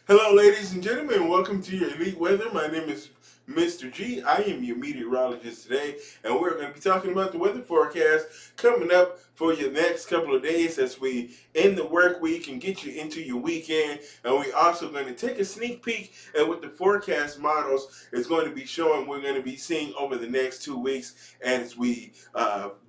Hello, ladies and gentlemen. Welcome to your Elite Weather. My name is Mr. G. I am your meteorologist today, and we're going to be talking about the weather forecast coming up for your next couple of days as we end the work week and get you into your weekend. And we're also going to take a sneak peek at what the forecast models is going to be showing. We're going to be seeing over the next 2 weeks as we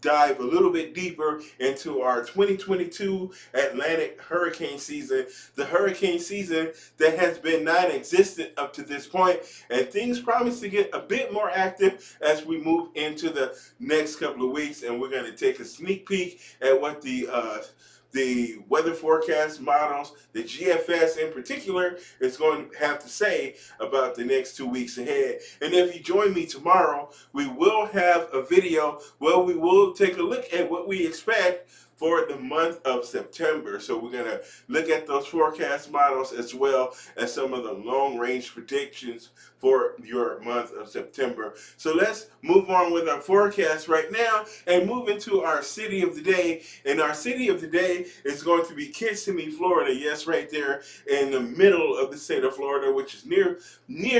dive a little bit deeper into our 2022 Atlantic hurricane season. The hurricane season that has been non-existent up to this point, and things promise to get a bit more active as we move into the next couple of weeks. And we're going to take a sneak peek at what the weather forecast models, the GFS in particular, is going to have to say about the next 2 weeks ahead. And if you join me tomorrow, we will have a video where we will take a look at what we expect for the month of September. So we're going to look at those forecast models as well as some of the long range predictions for your month of September. So let's move on with our forecast right now and move into our city of the day. And our city of the day is going to be Kissimmee, Florida. Yes, right there in the middle of the state of Florida, which is near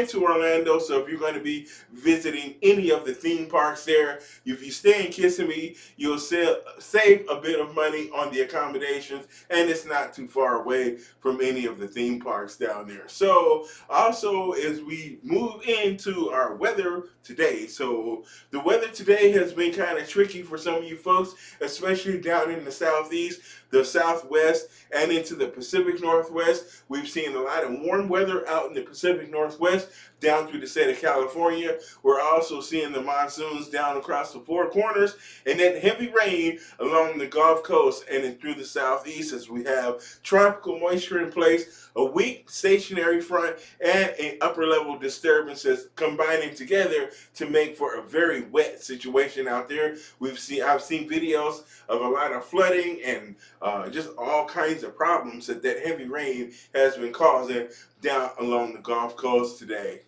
to Orlando. So if you're going to be visiting any of the theme parks there, if you stay in Kissimmee, you'll save a bit of money on the accommodations, and it's not too far away from any of the theme parks down there. So also, as we move into our weather today, so the weather today has been kind of tricky for some of you folks, especially down in the southeast, the southwest, and into the Pacific Northwest. We've seen a lot of warm weather out in the Pacific Northwest down through the state of California. We're also seeing the monsoons down across the Four Corners, and then heavy rain along the Gulf Coast and then through the southeast as we have tropical moisture in place, a weak stationary front, and an upper level disturbances combining together to make for a very wet situation out there. I've seen videos of a lot of flooding and just all kinds of problems that heavy rain has been causing down along the Gulf Coast today.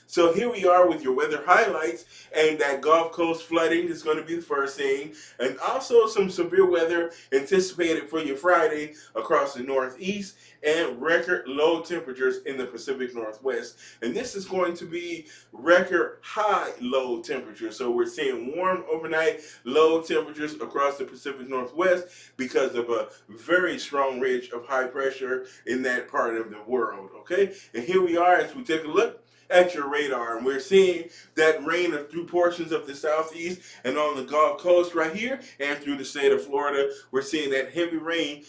So here we are with your weather highlights, and that Gulf Coast flooding is going to be the first thing, and also some severe weather anticipated for your Friday across the Northeast, and record low temperatures in the Pacific Northwest. And this is going to be record high low temperatures. So we're seeing warm overnight, low temperatures across the Pacific Northwest because of a very strong ridge of high pressure in that part of the world. Okay, and here we are as we take a look at your radar, and we're seeing that rain through portions of the southeast and on the Gulf Coast right here and through the state of Florida. We're seeing that heavy rain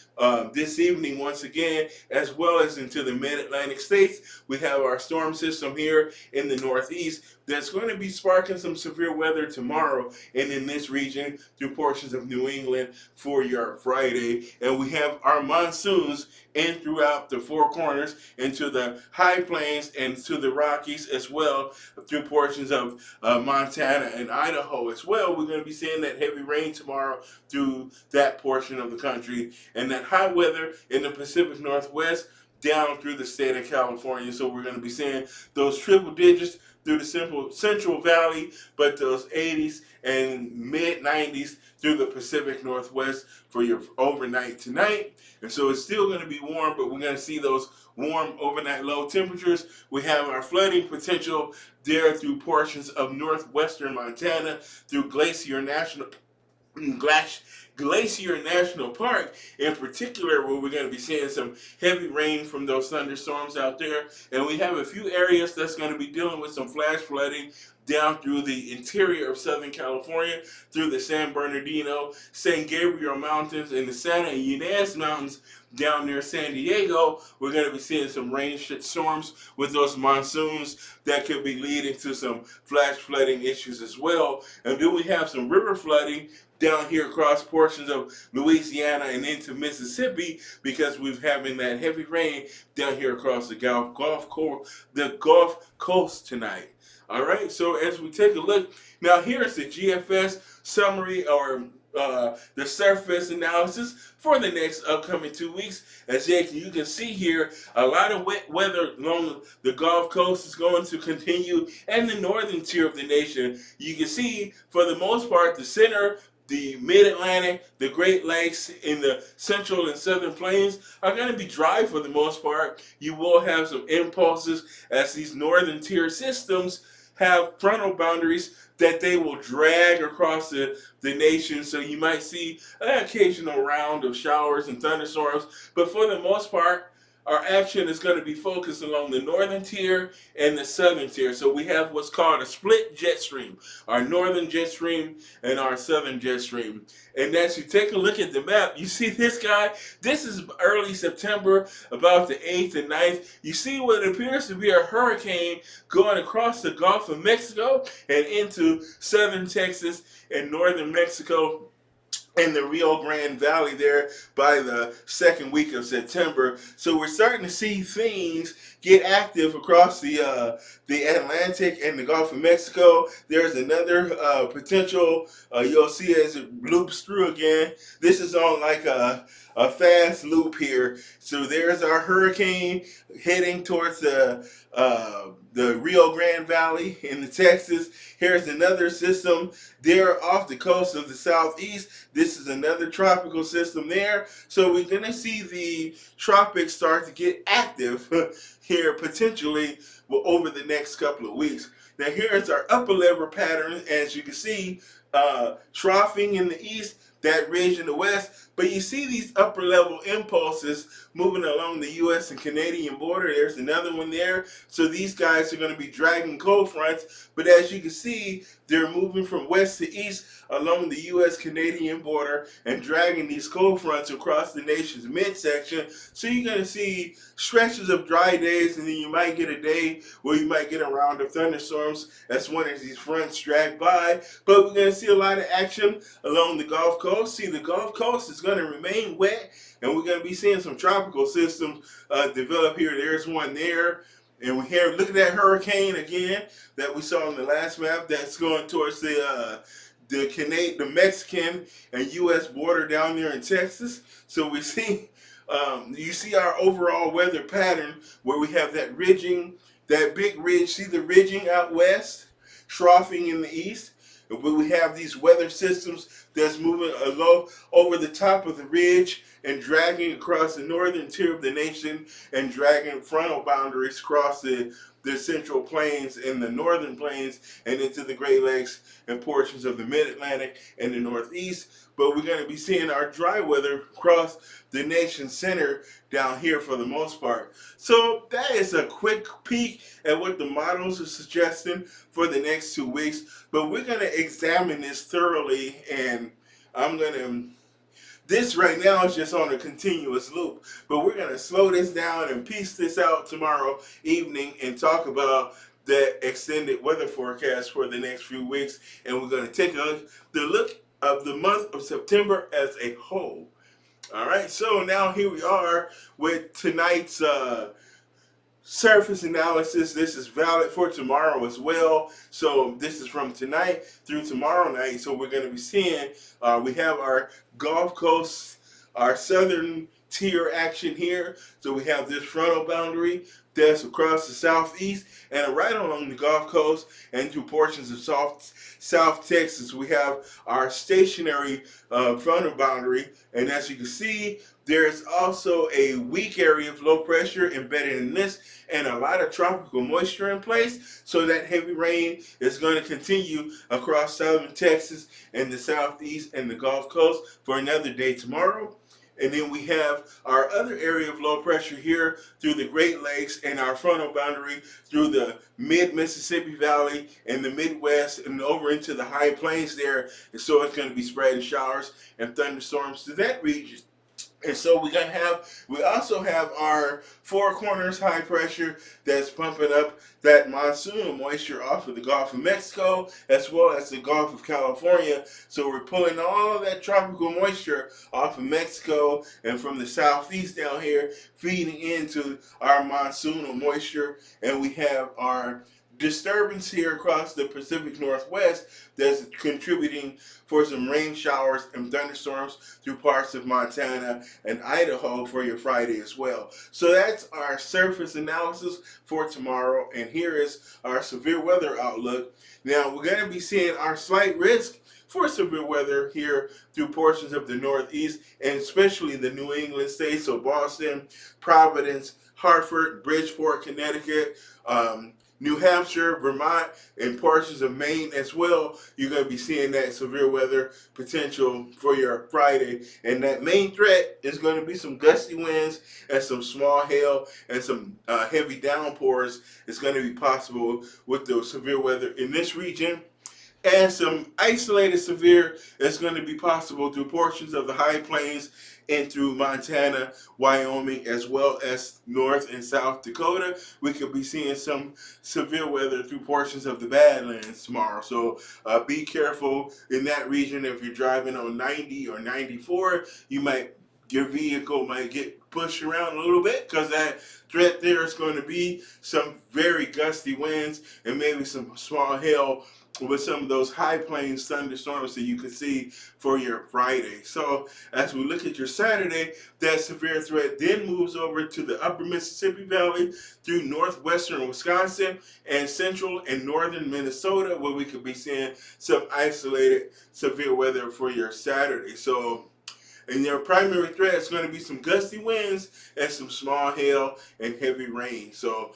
this evening once again, as well as into the mid-Atlantic states. We have our storm system here in the northeast that's going to be sparking some severe weather tomorrow and in this region through portions of New England for your Friday. And we have our monsoons in throughout the Four Corners into the high plains and to the Rockies as well through portions of Montana and Idaho as well. We're going to be seeing that heavy rain tomorrow through that portion of the country, and that hot weather in the Pacific Northwest down through the state of California. So we're going to be seeing those triple digits through the Central Valley, but those 80s and mid 90s through the Pacific Northwest for your overnight tonight. And so it's still going to be warm, but we're going to see those warm overnight low temperatures. We have our flooding potential there through portions of northwestern Montana, through Glacier National Park in particular, where we're going to be seeing some heavy rain from those thunderstorms out there. And we have a few areas that's going to be dealing with some flash flooding down through the interior of Southern California, through the San Bernardino, San Gabriel Mountains, and the Santa Ynez Mountains down near San Diego. We're going to be seeing some rain storms with those monsoons that could be leading to some flash flooding issues as well. And then we have some river flooding down here across portions of Louisiana and into Mississippi because we're having that heavy rain down here across the Gulf Coast tonight. All right, so as we take a look, now here's the GFS summary or the surface analysis for the next upcoming 2 weeks. As you can see here, a lot of wet weather along the Gulf Coast is going to continue, and the northern tier of the nation. You can see, for the most part, the center the mid-Atlantic, the Great Lakes, in the central and southern plains are going to be dry for the most part. You will have some impulses as these northern tier systems have frontal boundaries that they will drag across the nation. So you might see an occasional round of showers and thunderstorms, but for the most part, our action is going to be focused along the northern tier and the southern tier. So we have what's called a split jet stream, our northern jet stream and our southern jet stream. And as you take a look at the map, you see this guy. This is early September, about the 8th and 9th. You see what appears to be a hurricane going across the Gulf of Mexico and into southern Texas and northern Mexico in the Rio Grande Valley there by the second week of September. So we're starting to see things get active across the Atlantic and the Gulf of Mexico. There's another potential you'll see as it loops through again. This is on like a fast loop here. So there's our hurricane heading towards the Rio Grande Valley in the Texas. Here's another system there off the coast of the southeast. This is another tropical system there. So we're going to see the tropics start to get active here potentially over the next couple of weeks. Now here's our upper level pattern. As you can see, troughing in the east, that ridge in the west. But you see these upper level impulses moving along the U.S. and Canadian border. There's another one there. So these guys are going to be dragging cold fronts. But as you can see, they're moving from west to east along the U.S.-Canadian border and dragging these cold fronts across the nation's midsection. So you're going to see stretches of dry days, and then you might get a day where you might get a round of thunderstorms as one of these fronts drag by. But we're going to see a lot of action along the Gulf Coast. See, the Gulf Coast is going to remain wet, and we're going to be seeing some tropical systems develop here. There's one there. And we here, look at that hurricane again that we saw on the last map that's going towards the Mexican and U.S. border down there in Texas. So we see, you see our overall weather pattern where we have that ridging, that big ridge. See the ridging out west, troughing in the east. But we have these weather systems that's moving low over the top of the ridge and dragging across the northern tier of the nation and dragging frontal boundaries across the central plains and the northern plains and into the Great Lakes and portions of the mid-Atlantic and the northeast. But we're going to be seeing our dry weather across the nation's center down here for the most part. So that is a quick peek at what the models are suggesting for the next 2 weeks. But we're going to examine this thoroughly, and I'm going to, this right now is just on a continuous loop, but we're going to slow this down and piece this out tomorrow evening and talk about the extended weather forecast for the next few weeks. And we're going to take the look of the month of September as a whole. All right, so now here we are with tonight's surface analysis. This is valid for tomorrow as well. So this is from tonight through tomorrow night. So we're going to be seeing, we have our Gulf Coast, our southern tier action here. So we have this frontal boundary that's across the southeast and right along the Gulf Coast and through portions of South Texas. We have our stationary frontal boundary, and as you can see, there's also a weak area of low pressure embedded in this and a lot of tropical moisture in place. So that heavy rain is going to continue across southern Texas and the southeast and the Gulf Coast for another day tomorrow. And then we have our other area of low pressure here through the Great Lakes and our frontal boundary through the mid-Mississippi Valley and the Midwest and over into the high plains there. And so it's going to be spreading showers and thunderstorms to that region. And so we also have our Four Corners high pressure that's pumping up that monsoon moisture off of the Gulf of Mexico as well as the Gulf of California. So we're pulling all of that tropical moisture off of Mexico and from the southeast down here, feeding into our monsoonal moisture. And we have our disturbance here across the Pacific Northwest that's contributing for some rain showers and thunderstorms through parts of Montana and Idaho for your Friday as well. So that's our surface analysis for tomorrow, and here is our severe weather outlook. Now we're going to be seeing our slight risk for severe weather here through portions of the Northeast and especially the New England states, so Boston, Providence, Hartford, Bridgeport, Connecticut, New Hampshire, Vermont, and portions of Maine as well. You're going to be seeing that severe weather potential for your Friday. And that main threat is going to be some gusty winds and some small hail and some heavy downpours. It's going to be possible with the severe weather in this region. And some isolated severe is going to be possible through portions of the high plains and through Montana, Wyoming, as well as North and South Dakota. We could be seeing some severe weather through portions of the Badlands tomorrow. So be careful in that region. If you're driving on 90 or 94, your vehicle might get pushed around a little bit because that threat there is going to be some very gusty winds and maybe some small hail with some of those high plains thunderstorms that you could see for your Friday. So as we look at your Saturday, that severe threat then moves over to the upper Mississippi Valley through northwestern Wisconsin and central and northern Minnesota, where we could be seeing some isolated severe weather for your Saturday. So and your primary threat is going to be some gusty winds and some small hail and heavy rain. So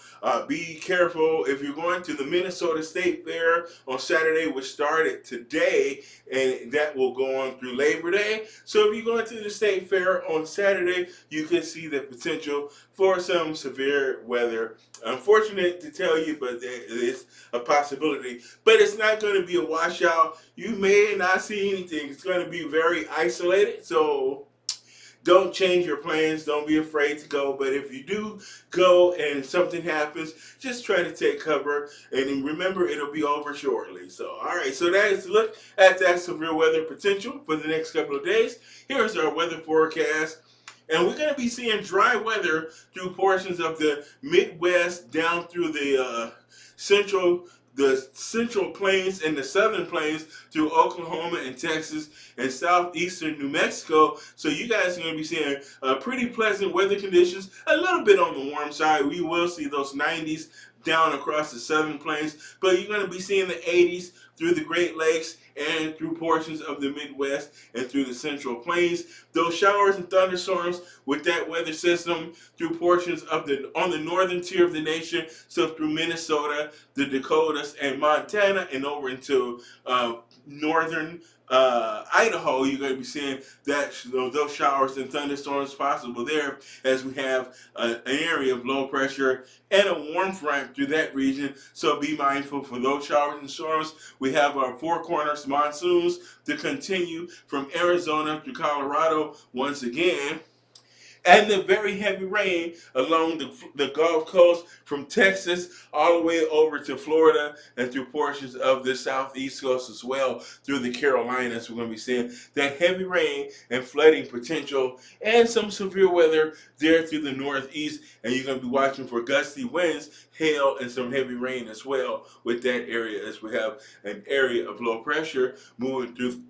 be careful if you're going to the Minnesota State Fair on Saturday, which started today, and that will go on through Labor Day. So if you're going to the State Fair on Saturday, you can see the potential for some severe weather. Unfortunate to tell you, but it's a possibility. But it's not going to be a washout. You may not see anything. It's going to be very isolated. So don't change your plans. Don't be afraid to go. But if you do go and something happens, just try to take cover. And remember, it'll be over shortly. So, all right. So that is a look at that severe weather potential for the next couple of days. Here's our weather forecast. And we're going to be seeing dry weather through portions of the Midwest down through the central plains and the southern plains through Oklahoma and Texas and southeastern New Mexico. So you guys are going to be seeing pretty pleasant weather conditions, a little bit on the warm side. We will see those 90s down across the southern plains, but you're going to be seeing the 80s through the Great Lakes and through portions of the Midwest and through the Central Plains. Those showers and thunderstorms with that weather system through portions of on the northern tier of the nation, so through Minnesota, the Dakotas, and Montana, and over into northern Idaho, you're going to be seeing those showers and thunderstorms possible there, as we have an area of low pressure and a warm front through that region. So be mindful for those showers and storms. We have our Four Corners monsoons to continue from Arizona to Colorado once again. And the very heavy rain along the Gulf Coast from Texas all the way over to Florida and through portions of the southeast coast as well through the Carolinas. We're going to be seeing that heavy rain and flooding potential and some severe weather there through the northeast. And you're going to be watching for gusty winds, hail, and some heavy rain as well with that area, as we have an area of low pressure moving through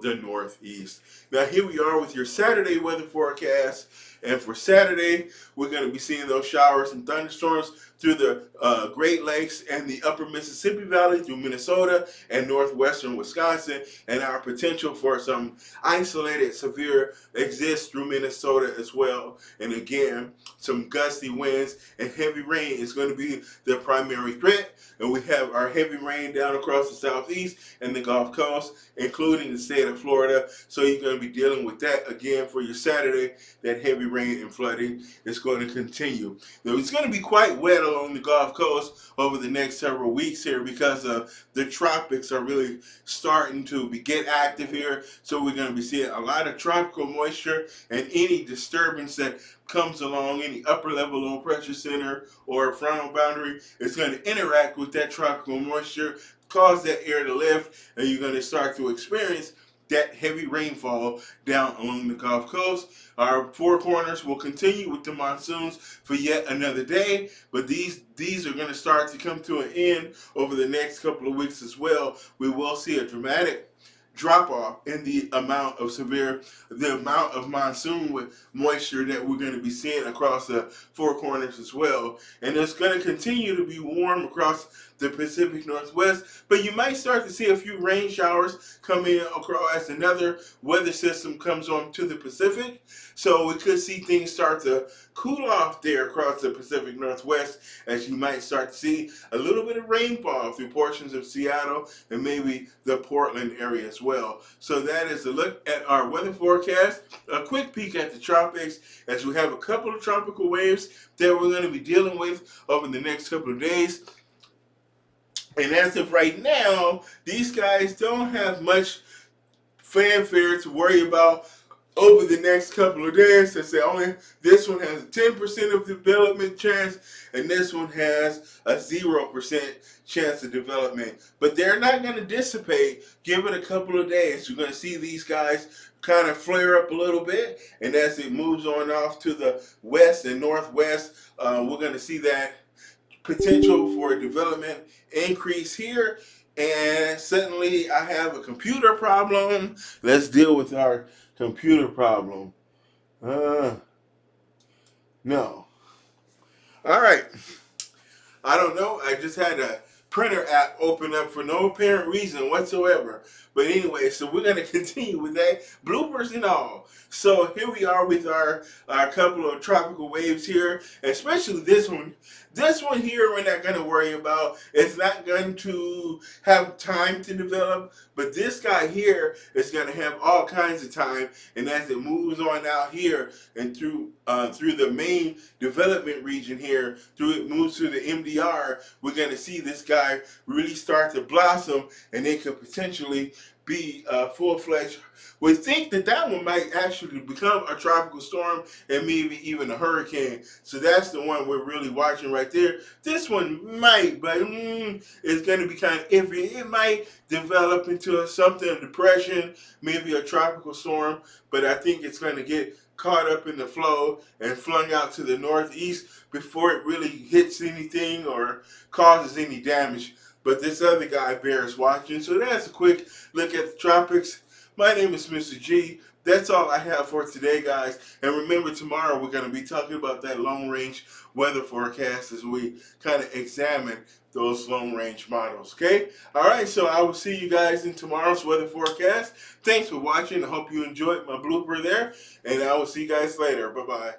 the northeast. Now here we are with your Saturday weather forecast, and for Saturday we're going to be seeing those showers and thunderstorms through the Great Lakes and the upper Mississippi Valley through Minnesota and northwestern Wisconsin, and our potential for some isolated severe exists through Minnesota as well. And again, some gusty winds and heavy rain is going to be the primary threat. And we have our heavy rain down across the southeast and the Gulf Coast, including the state of Florida. So you're going to be dealing with that again for your Saturday. That heavy rain and flooding is going to continue. Now, it's going to be quite wet along the Gulf Coast over the next several weeks here because the tropics are really starting to get active here. So we're going to be seeing a lot of tropical moisture, and any disturbance that comes along any upper level low pressure center or frontal boundary is going to interact with that tropical moisture, cause that air to lift, and you're going to start to experience that heavy rainfall down along the Gulf Coast. Our four corners will continue with the monsoons for yet another day, but these are going to start to come to an end over the next couple of weeks as well. We will see a dramatic drop off in the amount of monsoon with moisture that we're going to be seeing across the four corners as well. And it's going to continue to be warm across the Pacific Northwest, but you might start to see a few rain showers come in across as another weather system comes on to the Pacific. So we could see things start to cool off there across the Pacific Northwest, as you might start to see a little bit of rainfall through portions of Seattle and maybe the Portland area as well. So that is a look at our weather forecast. A quick peek at the tropics, as we have a couple of tropical waves that we're going to be dealing with over the next couple of days. And as of right now, these guys don't have much fanfare to worry about over the next couple of days. This one has a 10% of development chance, and this one has a 0% chance of development. But they're not going to dissipate. Give it a couple of days. You're going to see these guys kind of flare up a little bit, and as it moves on off to the west and northwest, we're going to see that potential for a development increase here. And suddenly I have a computer problem. Let's deal with our computer problem. No. All right. I don't know. I just had a printer app open up for no apparent reason whatsoever. But anyway, so we're going to continue with that, bloopers and all. So here we are with our couple of tropical waves here, especially this one. This one here we're not going to worry about. It's not going to have time to develop, but this guy here is going to have all kinds of time, and as it moves on out here and through the main development region here, it moves through the MDR, we're going to see this guy really start to blossom, and it could potentially be full-fledged. We think that one might actually become a tropical storm and maybe even a hurricane. So that's the one we're really watching right there. This one might, but it's going to be kind of iffy. It might develop into something of depression, maybe a tropical storm, but I think it's going to get caught up in the flow and flung out to the northeast before it really hits anything or causes any damage. But this other guy bears watching. So that's a quick look at the tropics. My name is Mr. G. That's all I have for today, guys. And remember, tomorrow we're going to be talking about that long-range weather forecast as we kind of examine those long-range models, okay? All right, so I will see you guys in tomorrow's weather forecast. Thanks for watching. I hope you enjoyed my blooper there, and I will see you guys later. Bye-bye.